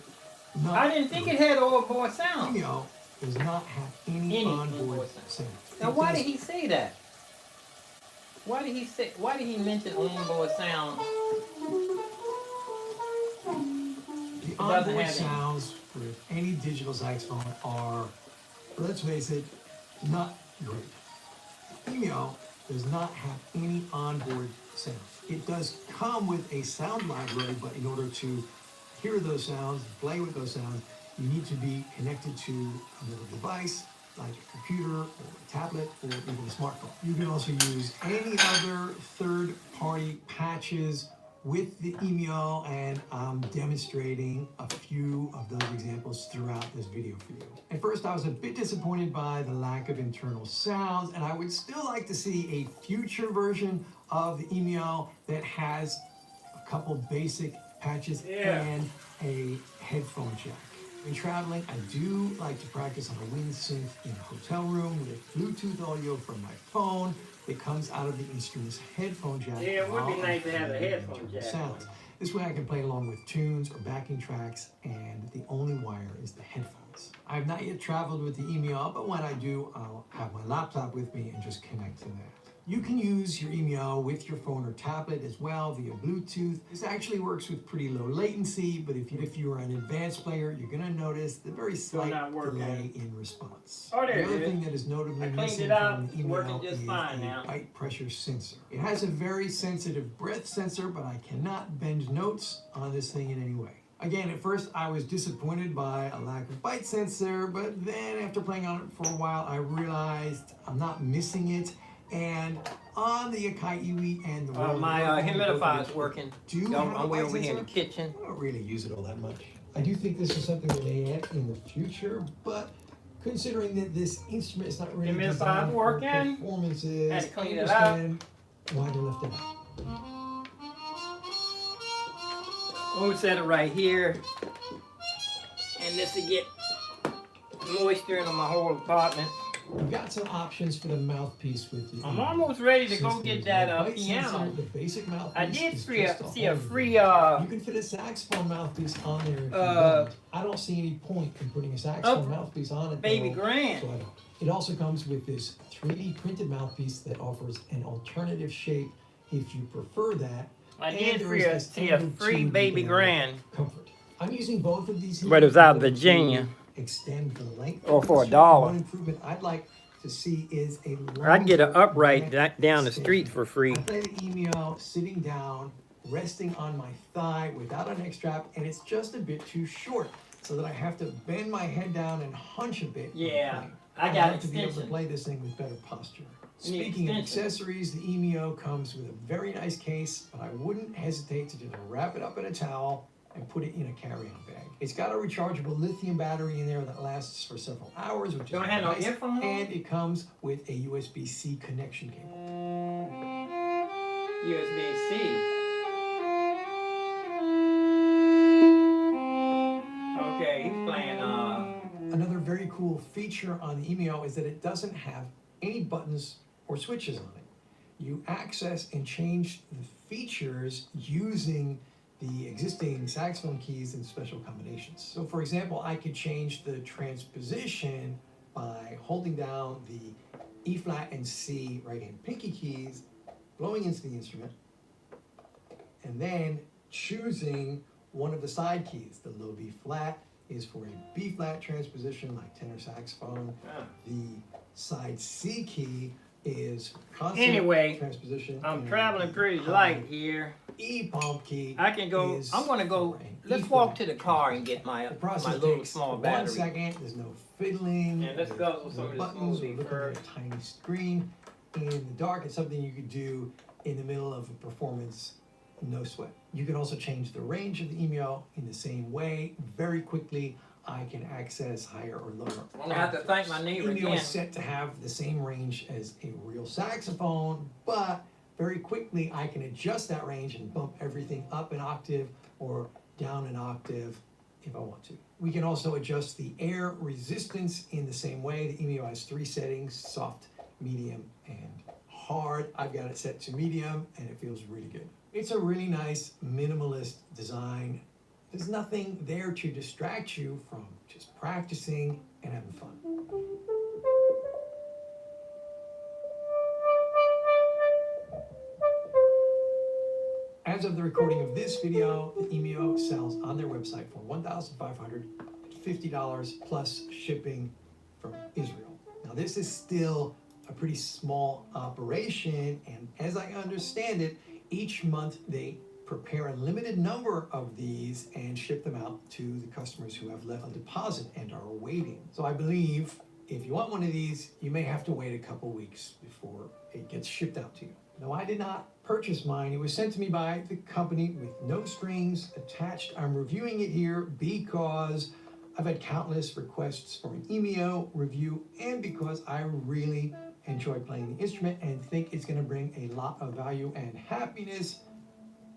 not. I didn't think it had overboard sound. EML does not have any Any onboard onboard sound. Now It why does- did he say that? Why did he mention onboard sound? The doesn't onboard have any. sounds with any digital saxophone are, let's face it, not great. EML does not have any onboard sound. It does come with a sound library, but in order to hear those sounds, play with those sounds, you need to be connected to another device, like a computer or a tablet or even a smartphone. You can also use any other third-party patches with the EML, and I'm demonstrating a few of those examples throughout this video for you. At first, I was a bit disappointed by the lack of internal sounds, and I would still like to see a future version of the EML that has a couple basic patches, Yeah. and a headphone jack. When traveling, I do like to practice on a WinSync in a hotel room with Bluetooth audio from my phone that comes out of the instrument's headphone jack. Yeah, it would be while nice to have a I'm playing headphone internal jack. sounds. This way I can play along with tunes or backing tracks, and the only wire is the headphones. I have not yet traveled with the EMEO, but when I do, I'll have my laptop with me and just connect to that. You can use your EMEO with your phone or tablet as well via Bluetooth. This actually works with pretty low latency, but if you're an advanced player, you're gonna notice the very slight not working. delay in response. Oh, there the it other is. thing that is notably I cleaned missing it out. from the It's working EMEO just is fine a now. bite pressure sensor. It has a very sensitive breath sensor, but I cannot bend notes on this thing in any way. Again, at first I was disappointed by a lack of bite sensor, but then after playing on it for a while, I realized I'm not missing it. And on the Akai Iwi and the My humidifier is working. Do So have I'm a way bite over here in the sensor. kitchen. I don't really use it all that much. I do think this is something we may add in the future, but considering that this instrument is not really Humidifier designed for working. performances, Had to clean I it up. understand why they left it out. We'll set it right here. And this will get moisture into my whole apartment. We've got some options for the mouthpiece with the I'm almost ready to go system. get that The bite piano. sensor, the basic mouthpiece I did is see just a home. free You can fit a saxophone mouthpiece on there if you don't. I don't see any point in putting a saxophone mouthpiece on it. baby though, grand. so I don't. It also comes with this 3D printed mouthpiece that offers an alternative shape if you prefer that. I And did there free is a, the see a standard free 2D baby banana grand. comfort. I'm using both of these here. But it was out of to Virginia. extend the length. Or of for the $1. One improvement I'd like to see is a Or I can get an longer upright neck down the stand. street for free. I play the EMEO sitting down, resting on my thigh without a neck strap, and it's just a bit too short, so that I have to bend my head down and hunch a bit. when Yeah, playing. I I'd got like to be able to extension. play this thing with better posture. You need Speaking of extension. accessories, the EMEO comes with a very nice case, but I wouldn't hesitate to just wrap it up in a towel and put it in a carry-on bag. It's got a rechargeable lithium battery in there that lasts for several hours, which Don't is have no nice, earphones? and it comes with a USB-C connection cable. USB-C. Okay, he's playing, Another very cool feature on the EMEO is that it doesn't have any buttons or switches on it. You access and change the features using the existing saxophone keys in special combinations. So for example, I could change the transposition by holding down the E flat and C right-hand pinky keys, blowing into the instrument, and then choosing one of the side keys. The low B flat is for a B flat transposition like tenor saxophone. The side C key is for constant Anyway, transposition. I'm and traveling the pretty high light here. E palm key. I can go, is I'm gonna go, for an let's E walk flat to the car and get my the process my little takes small 1 battery. second. There's no fiddling. And let's there's go with some no of this buttons or smoothie looking first. at a tiny screen in the dark. It's something you could do in the middle of a performance, no sweat. You can also change the range of the EMEO in the same way. Very quickly, I can access higher or lower. I'm gonna have to thank my neighbor EMEO again. is set to have the same range as a real saxophone, but very quickly I can adjust that range and bump everything up an octave or down an octave if I want to. We can also adjust the air resistance in the same way. The EMEO has 3 settings: soft, medium, and hard. I've got it set to medium and it feels really good. It's a really nice minimalist design. There's nothing there to distract you from just practicing and having fun. As of the recording of this video, the EMEO sells on their website for $1,550 plus shipping from Israel. Now this is still a pretty small operation, and as I understand it, each month they prepare a limited number of these and ship them out to the customers who have left a deposit and are waiting. So I believe if you want one of these, you may have to wait a couple weeks before it gets shipped out to you. No, I did not purchase mine. It was sent to me by the company with no strings attached. I'm reviewing it here because I've had countless requests for an EMEO review and because I really enjoy playing the instrument and think it's going to bring a lot of value and happiness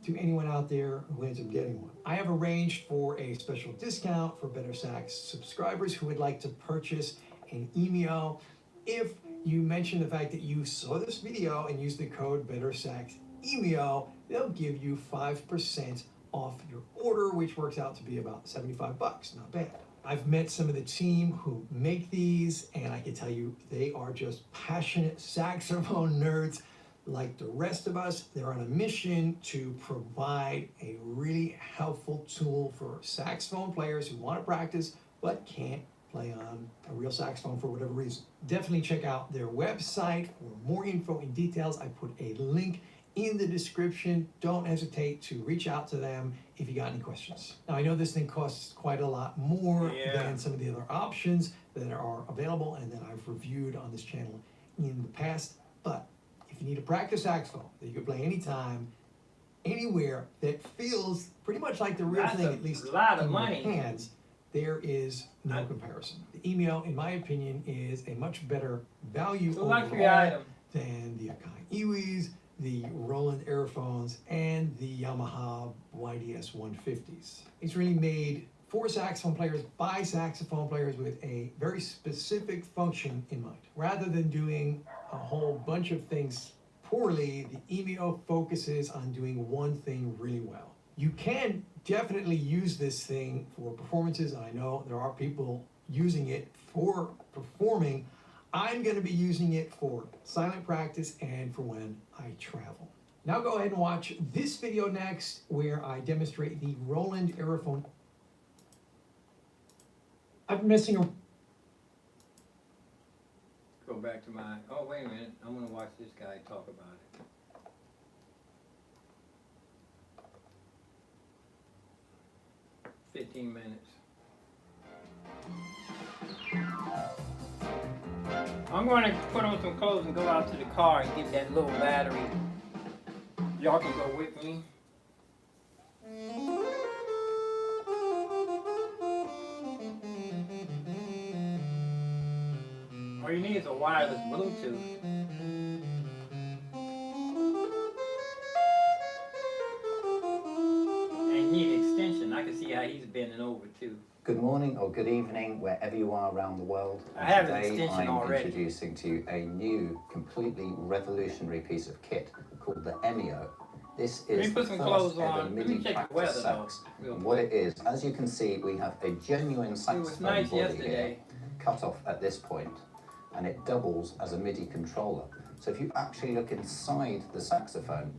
to anyone out there who ends up getting one. I have arranged for a special discount for Better Sax subscribers who would like to purchase an Emio. If you mention the fact that you saw this video and use the code BetterSaxEmio, they'll give you 5% off your order, which works out to be about 75 bucks. Not bad. I've met some of the team who make these, and I can tell you they are just passionate saxophone nerds like the rest of us. They're on a mission to provide a really helpful tool for saxophone players who want to practice but can't play on a real saxophone for whatever reason. Definitely check out their website for more info and details. I put a link in the description. Don't hesitate to reach out to them if you got any questions. Now, I know this thing costs quite a lot more than some of the other options that are available and that I've reviewed on this channel in the past, but if you need a practice saxophone that you can play anytime, anywhere, that feels pretty much like the real thing, at least in your hands, there is no comparison. The Emio, in my opinion, is a much better value overall than the Akai Iwis, the Roland Aerophones, and the Yamaha YDS 150s. It's really made for saxophone players by saxophone players with a very specific function in mind. Rather than doing a whole bunch of things poorly, the Emio focuses on doing one thing really well. You can definitely use this thing for performances. I know there are people using it for performing. I'm going to be using it for silent practice and for when I travel. Now go ahead and watch this video next, where I demonstrate the Roland Aerophone. I'm missing a... Go back to my, oh, wait a minute, I'm gonna watch this guy talk about it. "15 minutes. I'm going to put on some clothes and go out to the car and get that little battery. Y'all can go with me. All you need is a wireless Bluetooth. And you need an extension. I can see how he's bending over too. Good morning or good evening, wherever you are around the world. I have an Today extension I'm already. introducing to you a new, completely revolutionary piece of kit called the Emio. This Let is me the put some first clothes ever on. Let me MIDI check the practice weather, though, sax. real And quick. what it is, as you can see, we have a genuine It was saxophone nice body yesterday. here, cut off at this point, and it doubles as a MIDI controller. So if you actually look inside the saxophone,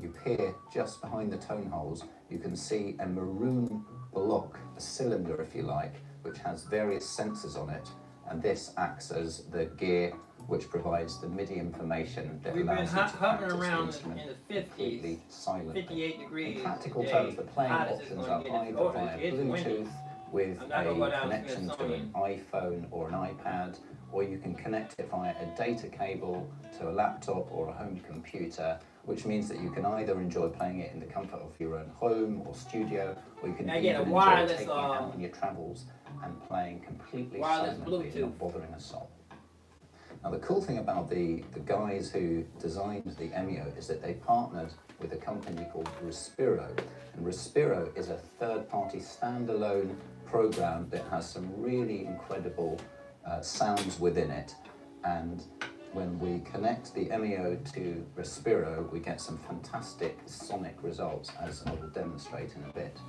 you peer just behind the tone holes, you can see a maroon block, a cylinder if you like, which has various sensors on it, and this acts as the gear which provides the MIDI information that We've been allows you to hovering practice the around instrument in the 50s, completely silently. 58 degrees. In practical today. terms, the playing Hottest is options gonna are get either it. via It's windy. Bluetooth with I'm not gonna a go down connection to an Smithsonian. iPhone or an iPad, or you can connect it via a data cable to a laptop or a home computer, which means that you can either enjoy playing it in the comfort of your own home or studio, or you can Now, even get a enjoy wireless, taking it out on your travels and playing completely wireless silently, Bluetooth. not bothering a soul. Now the cool thing about the guys who designed the Emio is that they partnered with a company called Respiro. And Respiro is a third-party standalone program that has some really incredible sounds within it. And when we connect the Emio to Respiro, we get some fantastic sonic results, as I will demonstrate in a bit.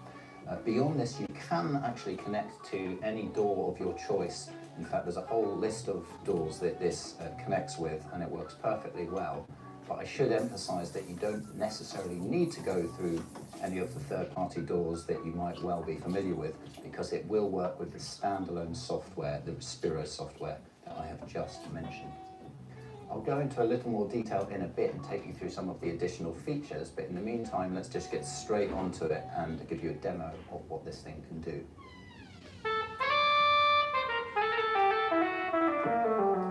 Beyond this, you can actually connect to any DAW of your choice. In fact, there's a whole list of DAWs that this connects with, and it works perfectly well. But I should emphasize that you don't necessarily need to go through any of the third-party DAWs that you might well be familiar with, because it will work with the standalone software, the Respiro software that I have just mentioned. I'll go into a little more detail in a bit and take you through some of the additional features, but in the meantime, let's just get straight onto it and give you a demo of what this thing can do.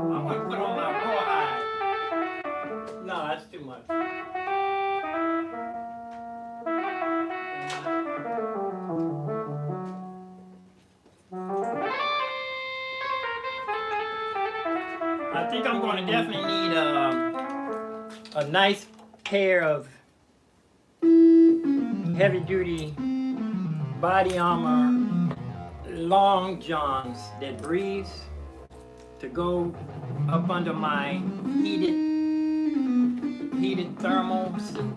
I'm gonna put on my rawhide. No, that's too much. I think I'm going to definitely need a nice pair of heavy duty body armor long johns that breathes to go up under my heated thermal suit.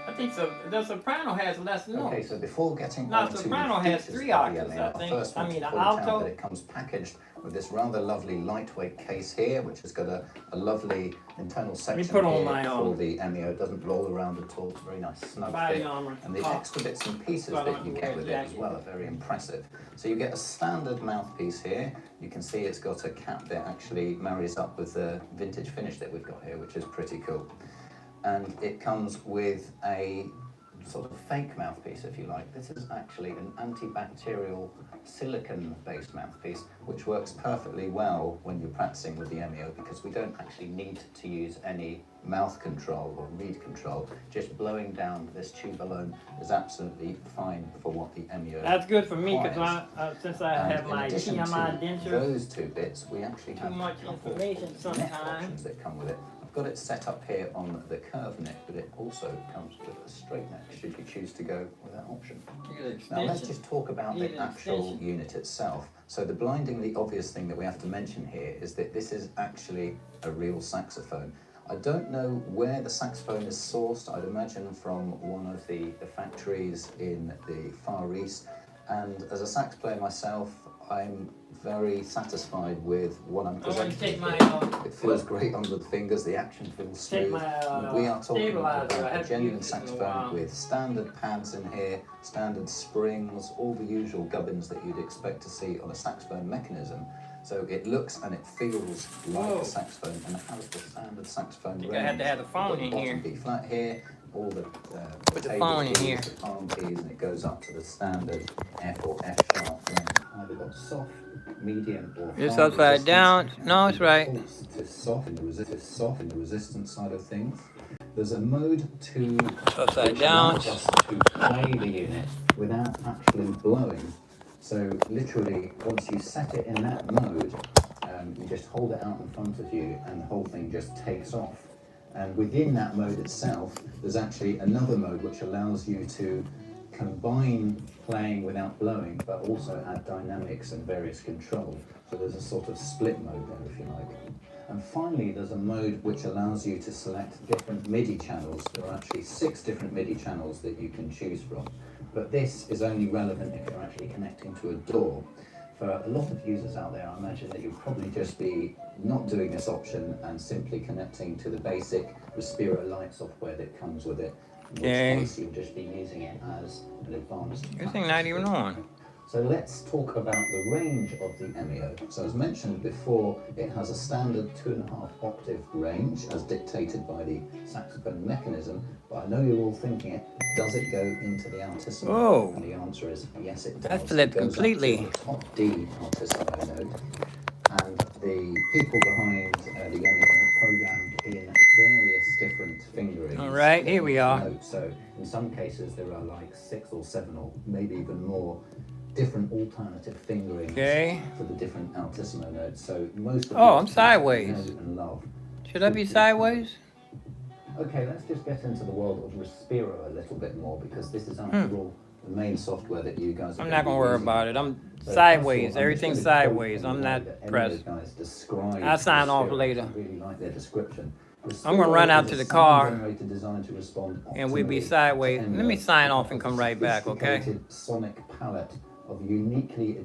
I think so. The soprano has less notes. Okay, so before getting No, on to the soprano has features 3 of the octaves, MEO, I think. first want I mean, to the point out alto. that it comes packaged with this rather lovely lightweight case here, which has got a lovely internal section put on here my, for the MEO. It doesn't roll around at all. Very nice snug Body fit. armor. And the Oh. extra bits and pieces So I don't that you have to get wear with a it as jacket. well are very impressive. So you get a standard mouthpiece here. You can see it's got a cap that actually marries up with the vintage finish that we've got here, which is pretty cool. And it comes with a sort of fake mouthpiece, if you like. This is actually an antibacterial silicon-based mouthpiece, which works perfectly well when you're practicing with the MEO, because we don't actually need to use any mouth control or reed control. Just blowing down this tube alone is absolutely fine for what the MEO That's good for me because requires. since I And have in my addition TMI to denture, those two bits, we actually have much a couple information of neck sometimes. options that come with it. I've got it set up here on the curved neck, but it also comes with a straight neck, should you choose to go with that option. Now let's just talk about Need the an actual extension. unit itself. So the blindingly obvious thing that we have to mention here is that this is actually a real saxophone. I don't know where the saxophone is sourced. I'd imagine from one of the factories in the Far East. And as a sax player myself, I'm very satisfied with what I'm I want to presenting. take my It feels great under the fingers, the action feels Take smooth. my, We are talking stabilizer. about I a haven't genuine used it in a saxophone while. with standard pads in here, standard springs, all the usual gubbins that you'd expect to see on a saxophone mechanism. So it looks and it feels like Whoa. a saxophone, and it has the standard saxophone think range. I had to have the phone You've got in here. bottom B flat here, all the Put the table phone in keys, here. the palm keys, and it goes up to the standard F or F sharp range. Either got soft, medium, or It's hard upside resistance. down. No, it's right. To soften the resistance side of things. There's a mode to Upside which down. allows us to play the unit without actually blowing. So literally, once you set it in that mode, you just hold it out in front of you, and the whole thing just takes off. And within that mode itself, there's actually another mode which allows you to combine playing without blowing, but also add dynamics and various controls. So there's a sort of split mode there, if you like. And finally, there's a mode which allows you to select different MIDI channels. There are actually 6 different MIDI channels that you can choose from. But this is only relevant if you're actually connecting to a DAW. For a lot of users out there, I imagine that you'll probably just be not doing this option and simply connecting to the basic Respiro Lite software that comes with it. In which Okay. case you'll just be using it as an advanced. This thing not even on. So let's talk about the range of the MEO. So as mentioned before, it has a standard 2.5 octave range as dictated by the saxophone mechanism. But I know you're all thinking, does it go into the altissimo? Whoa. And the answer is yes, it does. That flipped It goes up to completely. the top D altissimo note. And the people behind the MEO have programmed in various different fingerings. All right, here we are. Note. So in some cases there are like 6 or 7 or maybe even more different alternative fingerings Okay. for the different altissimo notes. So most of Oh, the I'm sideways. know and love. Should I be sideways? Okay, let's just get into the world of Respiro a little bit more, because this is after all the main software that you guys are I'm not gonna be worry using. about it. I'm So first of all, sideways. I'm Everything's just gonna quote sideways. from I'm the not way that any of pressed. those guys describe I'll sign off Respiro. later. I really like their description. I'm gonna run Respiro out is to a the sound car, generator designed to respond and we'll be optimally to sideways. any Let me note. sign off and come right back, okay? Sophisticated sonic palette of uniquely